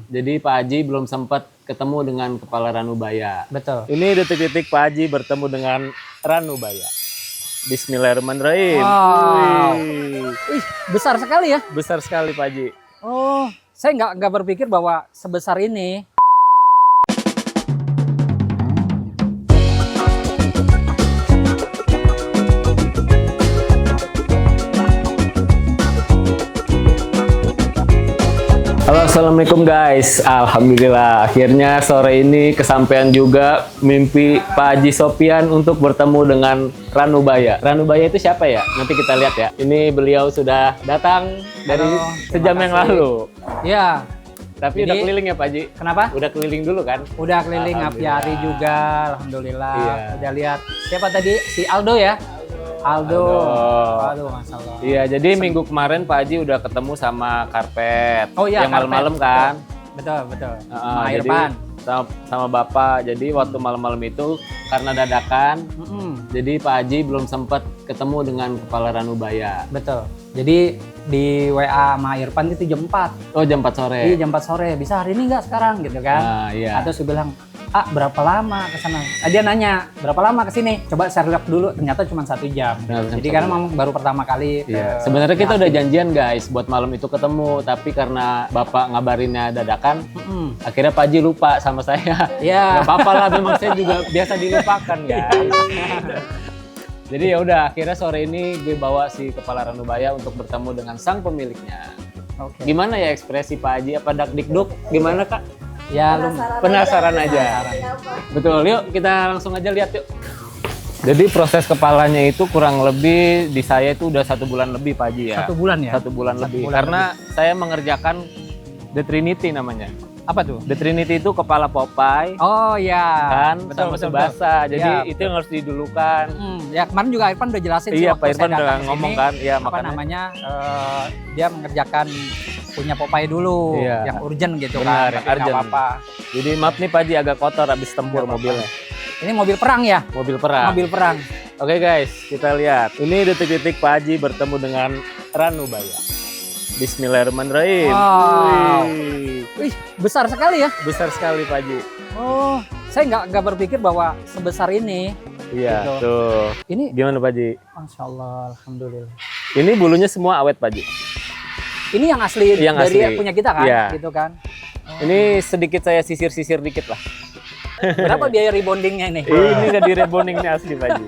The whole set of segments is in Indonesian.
Jadi Pak Haji belum sempat ketemu dengan Kepala Ranubaya. Betul. Ini detik-detik Pak Haji bertemu dengan Ranubaya. Bismillahirrahmanirrahim. Wow. Wih, Ih, besar sekali ya. besar sekali Pak Haji. Oh, saya nggak berpikir bahwa sebesar ini. Halo, assalamualaikum guys. Alhamdulillah, akhirnya sore ini kesampaian juga mimpi Pak Haji Sopyan untuk bertemu dengan Ranubaya. Ranubaya itu siapa ya? Nanti kita lihat ya. Ini beliau sudah datang dari sejam yang lalu. Ya, Tapi Jadi- udah keliling ya Pak Haji? kenapa? Udah keliling dulu kan? Udah keliling Alhamdulillah. apiari juga, alhamdulillah. Iya. Udah lihat siapa tadi? Si Aldo ya? Aldo. Aduh, masalah. Iya, jadi minggu kemarin Pak Haji udah ketemu sama Karpet. Oh iya, yang malam-malam Karpet. kan? Betul, betul. Heeh, Sama jadi Irfan. sama Bapak. Jadi waktu malam-malam itu karena dadakan, jadi Pak Haji belum sempat ketemu dengan Kepala Ranubaya. Betul. Jadi di WA sama Irfan itu jam 4. Oh, jam 4 sore. Iya, jam 4 sore. Bisa hari ini nggak sekarang gitu kan? Nah, iya. Atau saya bilang, berapa lama ke sana? Dia nanya, berapa lama ke sini? Coba share log dulu, ternyata cuma 1 jam. Nah, Jadi 1 karena jam. memang baru pertama kali Iya. Sebenarnya kita udah janjian guys buat malam itu ketemu, tapi karena Bapak ngabarinnya dadakan, akhirnya Pak Haji lupa sama saya. Iya. Gak apa-apa lah, memang saya juga biasa dilupakan guys. Jadi ya udah, akhirnya sore ini gue bawa si Kepala Ranubaya untuk bertemu dengan sang pemiliknya. Oke. Gimana ya ekspresi Pak Haji? Apa dak-dikduk? Gimana Kak? Ya, Penasaran aja. Betul, yuk kita langsung aja lihat yuk. Jadi proses kepalanya itu kurang lebih di saya itu udah 1 bulan lebih Pak Haji ya. 1 bulan ya? 1 bulan 1 lebih. bulan Karena saya mengerjakan The Trinity namanya. Apa tuh? The Trinity itu kepala Popeye Oh ya. kan sama Tsubasa. Jadi Ya, itu yang harus didulukan. Ya kemarin juga Irfan udah jelasin sih Iya, waktu Pak Irfan saya udah datang ke ngomong sini, kan. Iya, apa makanya. namanya dia mengerjakan punya Popeye dulu Iya. yang urgent gitu Benar, kan. yang Tapi nggak urgent. apa-apa. Jadi maaf nih Pak Haji agak kotor habis tempur Nggak apa-apa. mobilnya. Ini mobil perang ya? Mobil perang. Mobil perang. Oke guys, kita lihat. Ini detik-detik Pak Haji bertemu dengan Ranubaya. Bismillahirrahmanirrahim. Wow. Wih, Wih, besar sekali ya? besar sekali Pak Haji. Oh, saya nggak berpikir bahwa sebesar ini. Iya, Gitu. tuh. Ini, Gimana Pak Haji? Masya Allah, alhamdulillah. Ini bulunya semua awet Pak Haji. Ini yang asli Yang dari asli. punya kita kan, Iya. gitu kan? Ini sedikit saya sisir-sisir dikit lah. Berapa biaya rebondingnya ini? Ini nggak di rebondingnya asli Pak Haji.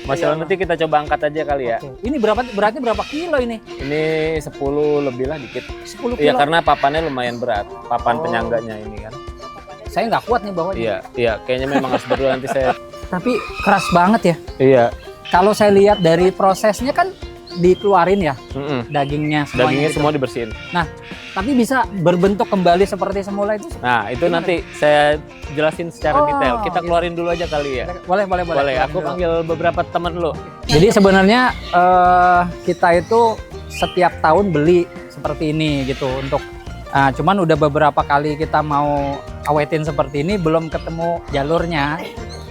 Masalah Iya. nanti kita coba angkat aja kali ya. Oke. Ini beratnya berapa kilo ini? Ini 10 lebih lah dikit. 10 kilo. Iya karena papannya lumayan berat. Papan Oh. penyangganya ini kan. Saya nggak kuat nih bawanya. Iya, iya. Kayaknya memang harus berdua nanti saya. Tapi keras banget ya. Iya. Kalau saya lihat dari prosesnya kan dikeluarin ya Mm-mm. dagingnya semuanya. Dagingnya gitu. semua dibersihin. Nah, tapi bisa berbentuk kembali seperti semula itu. Nah, itu Gimana? nanti saya jelasin secara Oh, detail. Kita gitu. keluarin dulu aja kali ya. Boleh. Boleh, aku panggil beberapa teman dulu. Jadi sebenarnya kita itu setiap tahun beli seperti ini gitu untuk cuman udah beberapa kali kita mau awetin seperti ini belum ketemu jalurnya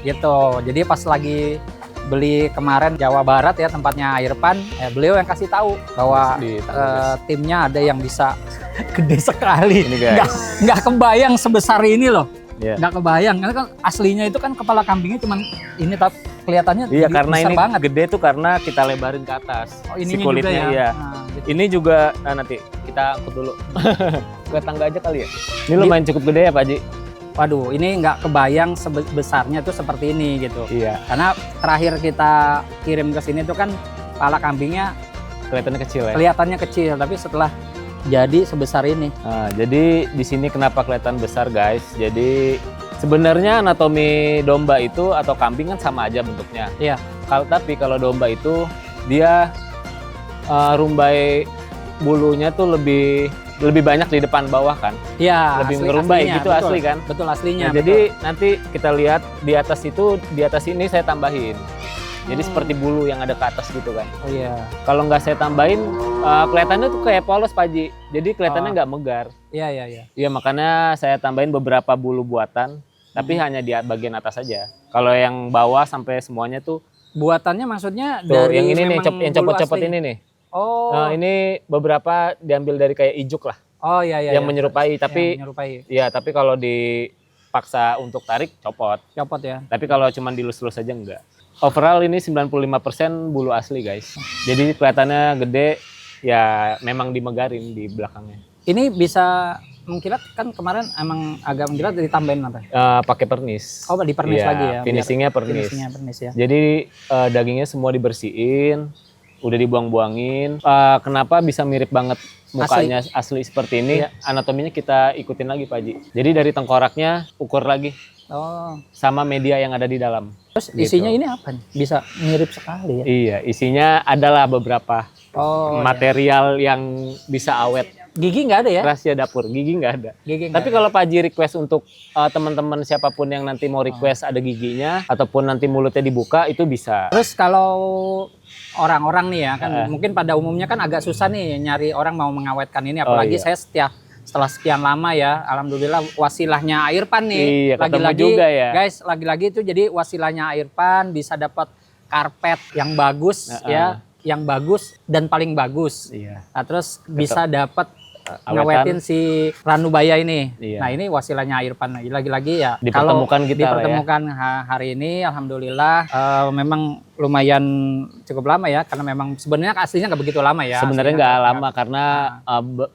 gitu. Jadi pas lagi beli kemarin Jawa Barat ya tempatnya Irfan, beliau yang kasih tahu bahwa Di tangan, guys. timnya ada yang bisa gede sekali. Ini, guys. Nggak kebayang sebesar ini loh. Iya. Nggak kebayang karena kan aslinya itu kan kepala kambingnya cuman ini tapi kelihatannya Iya, karena besar ini banget. gede tuh karena kita lebarin ke atas. Oh, si ininya kulitnya juga ya. iya. Nah, gitu. Ini juga nanti kita angkut dulu. Ke tangga aja kali ya. Ini lumayan cukup gede ya Pak Haji. Waduh, ini nggak kebayang sebesarnya tuh seperti ini gitu. Iya, Karena terakhir kita kirim ke sini tuh kan kepala kambingnya kelihatannya kecil ya. kelihatannya kecil, tapi setelah jadi sebesar ini. Nah, jadi di sini kenapa kelihatan besar guys? Jadi sebenarnya anatomi domba itu atau kambing kan sama aja bentuknya. Iya. Kalau domba itu dia rumbai bulunya tuh lebih banyak di depan bawah kan. Iya. Lebih ngerumbai aslinya, gitu, betul. asli kan? Betul aslinya. Nah, jadi nanti kita lihat di atas ini saya tambahin. Jadi seperti bulu yang ada ke atas gitu kan. Oh iya. Kalau nggak saya tambahin, kelihatannya tuh kayak polos Pak Haji. Jadi kelihatannya nggak megar. Iya. Iya, makanya saya tambahin beberapa bulu buatan, tapi hanya di bagian atas saja. Kalau yang bawah sampai semuanya tuh, Buatannya maksudnya tuh dari yang ini nih, memang yang bulu copot-copot asli? ini nih. Oh. Nah, ini beberapa diambil dari kayak ijuk lah. Oh iya iya. yang iya. menyerupai, Yang tapi menyerupai. ya tapi kalau dipaksa untuk tarik copot. Copot ya. Tapi kalau cuma dilus-lus aja enggak. Overall ini 95% bulu asli guys. Jadi kelihatannya gede, ya memang dimegarin di belakangnya. Ini bisa mengkilat kan kemarin emang agak mengkilat ditambahin apa? Pakai pernis. Oh, dipernis Iya, lagi ya. biar finishingnya pernis. Finishingnya pernis ya. Jadi dagingnya semua dibersihin, udah dibuang-buangin. Kenapa bisa mirip banget mukanya asli seperti ini? Iya. Anatominya kita ikutin lagi Pak Haji. Jadi dari tengkoraknya ukur lagi Oh. sama media yang ada di dalam. Terus Gitu. isinya ini apa nih? Bisa mirip sekali ya. Iya, isinya adalah beberapa Oh. material yang bisa awet. Gigi nggak ada ya? Rahasia dapur, gigi nggak ada. Gigi nggak Tapi kalau Pak Haji request untuk teman-teman siapapun yang nanti mau request ada giginya ataupun nanti mulutnya dibuka, itu bisa. Terus kalau orang-orang nih ya kan mungkin pada umumnya kan agak susah nih nyari orang mau mengawetkan ini, apalagi iya. saya setelah sekian lama ya, alhamdulillah wasilahnya Airpan nih. Iya, ketemu Lagi-lagi juga ya. guys, lagi-lagi itu jadi wasilahnya Airpan bisa dapat karpet yang bagus ya, yang bagus dan paling bagus. Iya. Nah, terus bisa dapat Awetan. ngawetin si Ranubaya ini. Iya. Nah, ini wasilahnya Airpan. Lagi-lagi ya Dipertemukan kalau kita lah ya. dipertemukan hari ini alhamdulillah memang lumayan cukup lama ya, karena memang sebenarnya aslinya nggak begitu lama ya. Sebenarnya Aslinya nggak lama karena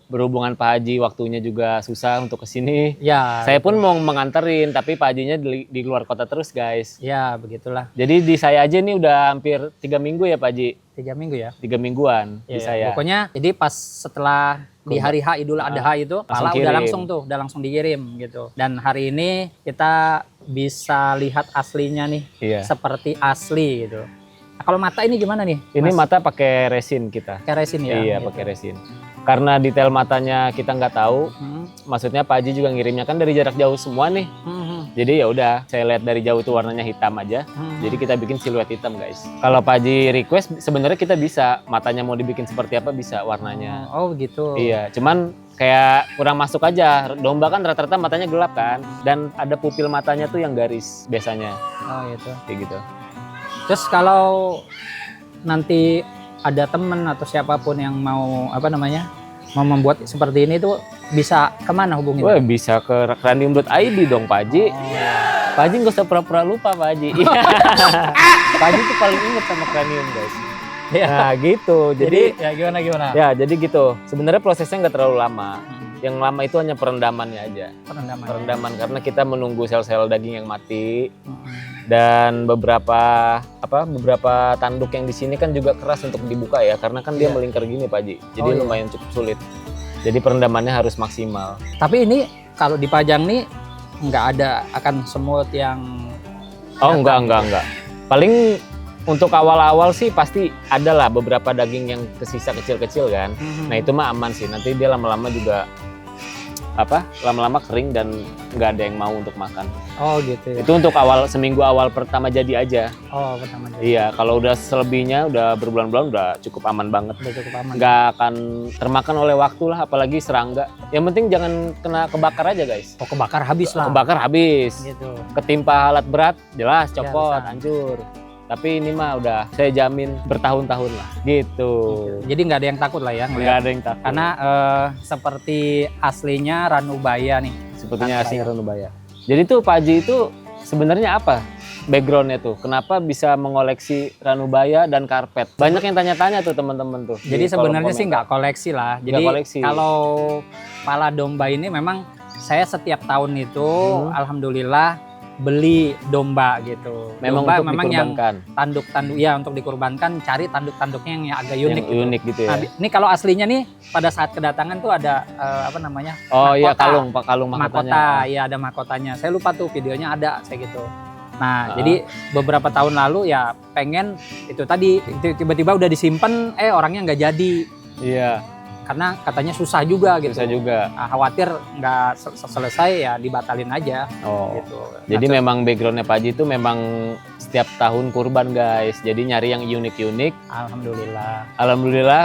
berhubungan Pak Haji waktunya juga susah untuk kesini. Ya, Saya pun mau menganterin, tapi Pak Hajinya di luar kota terus guys. ya begitulah. Jadi di saya aja nih udah hampir 3 minggu ya Pak Haji. 3 minggu ya. 3 mingguan di Ya, saya. pokoknya jadi pas setelah di hari H Idul Adha itu pala udah kirim. udah langsung dikirim gitu. Dan hari ini kita bisa lihat aslinya nih, Iya. seperti asli gitu. Nah, kalau mata ini gimana nih? Ini Mas? mata pakai resin kita. Pakai resin ya? Iya, gitu. pakai resin. Karena detail matanya kita nggak tahu, Hmm. maksudnya Pak Haji juga ngirimnya kan dari jarak jauh semua nih. Hmm. Jadi ya udah, saya lihat dari jauh itu warnanya hitam aja. Hmm. Jadi kita bikin siluet hitam guys. Kalau Pak Haji request, sebenarnya kita bisa matanya mau dibikin seperti apa bisa warnanya. Oh gitu. Iya, cuman kayak kurang masuk aja. Domba kan rata-rata matanya gelap kan, dan ada pupil matanya tuh yang garis biasanya, Oh gitu. kayak gitu. Terus kalau nanti ada temen atau siapapun yang mau mau membuat seperti ini tuh bisa kemana hubungin? Wah, bisa ke cranium.id dong Pak Haji. Pak Haji nggak usah pura-pura lupa Pak Haji. Pak Haji tuh paling inget sama cranium guys. Ya. Nah gitu, jadi ya gimana? ya jadi gitu. Sebenarnya prosesnya nggak terlalu lama. Yang lama itu hanya perendamannya aja. Perendaman. Perendaman karena kita menunggu sel-sel daging yang mati. Hmm. Dan beberapa tanduk yang di sini kan juga keras untuk dibuka ya, karena kan dia Iya. melingkar gini Pak Haji. Jadi Oh, iya. lumayan cukup sulit. Jadi perendamannya harus maksimal. Tapi ini kalau dipajang nih nggak ada akan semut yang Oh enggak. Paling untuk awal-awal sih pasti ada lah beberapa daging yang kesisa kecil-kecil kan. Nah itu mah aman sih. Nanti dia lama-lama juga lama-lama kering dan nggak ada yang mau untuk makan. Oh gitu ya. Itu untuk seminggu awal pertama jadi aja. Oh pertama jadi. Iya, kalau udah selebihnya udah berbulan-bulan udah cukup aman banget. Udah cukup aman. Nggak akan termakan oleh waktu lah, apalagi serangga. Yang penting jangan kena kebakar aja guys. Oh kebakar habis lah. Kebakar habis. Gitu. Ketimpa alat berat jelas copot, rusak. hancur. Tapi ini mah udah saya jamin bertahun-tahun lah gitu. Jadi nggak ada yang takut lah ya Nggak ngeliat. ada yang takut. Karena seperti aslinya Ranubaya nih. Sepertinya Ranubaya. asing Ranubaya. Jadi tuh Pak Haji itu sebenarnya apa backgroundnya tuh? Kenapa bisa mengoleksi Ranubaya dan karpet? Banyak yang tanya-tanya tuh teman-teman tuh. Jadi di kolom sebenarnya sih komentar. nggak koleksi lah. Jadi Nggak koleksi. kalau pala domba ini memang saya setiap tahun itu alhamdulillah beli domba gitu. memang Domba untuk memang yang dikurbankan. tanduk-tanduk ya untuk dikurbankan, cari tanduk-tanduknya yang agak unik. Yang gitu. unik gitu ya. Nah, ini kalau aslinya nih pada saat kedatangan tuh ada Oh iya mahkota. kalung mahkotanya. mahkota, ya ada mahkotanya. Saya lupa tuh videonya ada saya gitu. Nah, Ah. jadi beberapa tahun lalu ya pengen itu tadi tiba-tiba udah disimpan orangnya nggak jadi Iya, karena katanya susah juga gitu. bisa juga. Nah, khawatir nggak selesai ya dibatalin aja Oh. gitu. Jadi Nah, memang backgroundnya Pak Haji itu memang setiap tahun kurban guys. Jadi nyari yang unik-unik. alhamdulillah. Alhamdulillah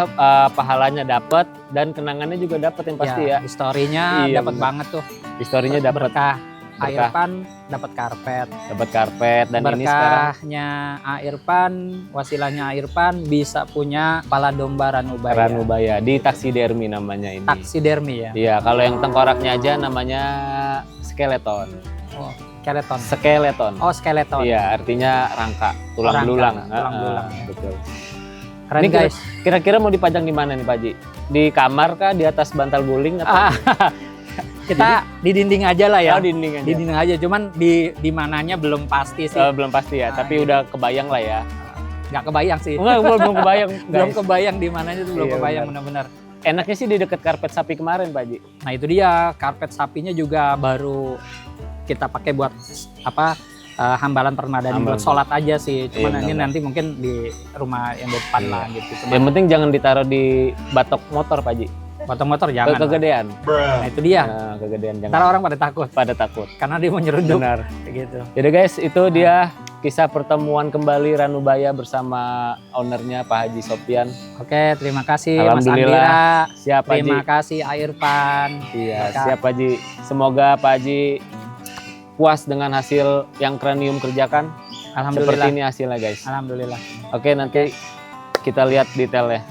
pahalanya dapat dan kenangannya juga dapat yang pasti ya. Historinya Iya, dapat bener. banget tuh. Historinya dapat. Berkah. Airpan dapat karpet. dapat karpet, dan ini sekarang Berkahnya Airpan, wasilahnya Airpan bisa punya kepala domba Ranubaya. Ranubaya di taksidermi namanya ini. Taksidermi ya. Iya, kalau yang tengkoraknya aja namanya skeleton. Oh, skeleton. Skeleton. Oh, skeleton. Iya, artinya rangka, tulang Rangka, belulang. tulang belulang, ya. Betul. Keren Ini guys. kira-kira mau dipajang di mana nih Pak Haji? Di kamar kah, di atas bantal guling atau Kita di dinding aja lah ya. Oh, dinding aja? Di dinding aja, cuman di mananya belum pasti sih. Belum pasti ya, tapi udah kebayang lah ya. Nggak kebayang sih. Enggak, belum kebayang. Belum guys. kebayang di mananya itu belum Iya, kebayang benar. benar-benar. Enaknya sih di dekat karpet sapi kemarin Pak Haji. Nah itu dia, karpet sapinya juga baru kita pakai buat apa hambalan permadani Hambalan. buat sholat aja sih. Cuman Iya, ini benar. nanti mungkin di rumah yang di depan Iya. lah gitu. Cuman Yang penting jangan ditaruh di batok motor Pak Haji. potong motor jangan. Kegedean. Nah itu dia. Nah, kegedean Ntar jangan. orang pada takut Pada takut. karena dia mau nyeruduk Benar. gitu. Jadi guys, itu dia kisah pertemuan kembali Ranubaya bersama ownernya Pak Haji Sopyan. Oke, terima kasih Mas Alhamdulillah. Andira. Siap Pak Haji. Terima kasih Airpan. Iya, Berkah. siap Pak Haji. Semoga Pak Haji puas dengan hasil yang Cranium kerjakan. Seperti Alhamdulillah. ini hasilnya guys. Alhamdulillah. Oke, nanti kita lihat detailnya.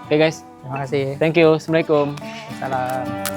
Oke guys, Terima kasih. thank you. Assalamualaikum. Salam.